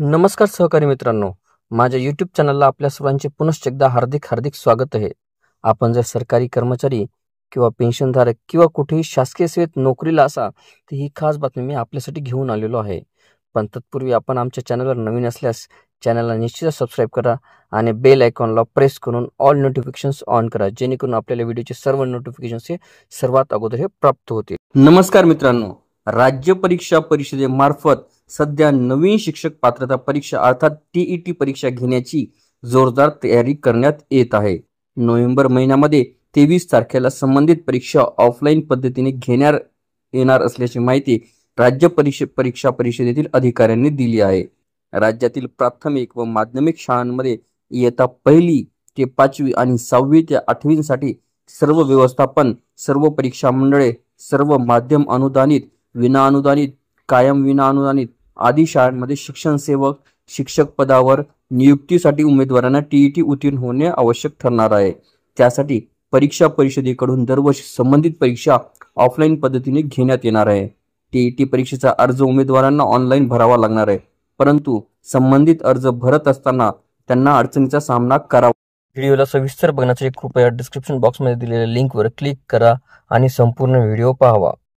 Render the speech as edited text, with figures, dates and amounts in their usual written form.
नमस्कार सहकारी मित्रांनो, माझ्या यूट्यूब चॅनलला आपल्या सर्वांचे पुनश्च एकदा हार्दिक स्वागत आहे. आपण जर सरकारी कर्मचारी किंवा पेन्शनधारक किंवा कुठेही शासकीय सेवेत नोकरीला असा तर ही खास बातमी मी आपल्यासाठी घेऊन आलेलो आहे. पण तत्पूर्वी आपण आमच्या चॅनलवर नवीन असल्यास चॅनलला निश्चितच सबस्क्राईब करा आणि बेल आयकॉनला प्रेस करून ऑल नोटिफिकेशन्स ऑन करा, जेणेकरून आपल्याला व्हिडिओचे सर्व नोटिफिकेशन्स हे सर्वात अगोदर हे प्राप्त होतील. नमस्कार मित्रांनो, राज्य परीक्षा परिषदेमार्फत सध्या नवीन शिक्षक पात्रता परीक्षा अर्थात TET परीक्षा घेण्याची जोरदार तयारी करण्यात येत आहे. नोव्हेंबर महिन्यामध्ये 23 तारखेला संबंधित परीक्षा ऑफलाईन पद्धतीने घेण्यात येणार असल्याची माहिती राज्य परीक्षा परिषदेतील अधिकाऱ्यांनी दिली आहे. राज्यातील प्राथमिक व माध्यमिक शाळांमध्ये इयत्ता 1ली ते 5वी आणि 6वी ते 8वी साठी सर्व व्यवस्थापन, सर्व परीक्षा मंडळे, सर्व माध्यम अनुदानित, विना अनुदानित, कायम विना अनुदानित आदी शाळांमध्ये शिक्षण सेवक शिक्षक पदावर नियुक्तीसाठी उमेदवारांना TET उत्तीर्ण होणे आवश्यक ठरणार आहे. त्यासाठी परीक्षा परिषदेकडून दरवर्षी संबंधित परीक्षा ऑफलाईन पद्धतीने घेण्यात येणार आहे. TET परीक्षेचा अर्ज उमेदवारांना ऑनलाईन भरावा लागणार आहे, परंतु संबंधित अर्ज भरत असताना त्यांना अडचणीचा सामना करावा. व्हिडिओला सविस्तर बघण्यासाठी कृपया डिस्क्रिप्शन बॉक्समध्ये दिलेल्या लिंकवर क्लिक करा आणि संपूर्ण व्हिडिओ पाहावा.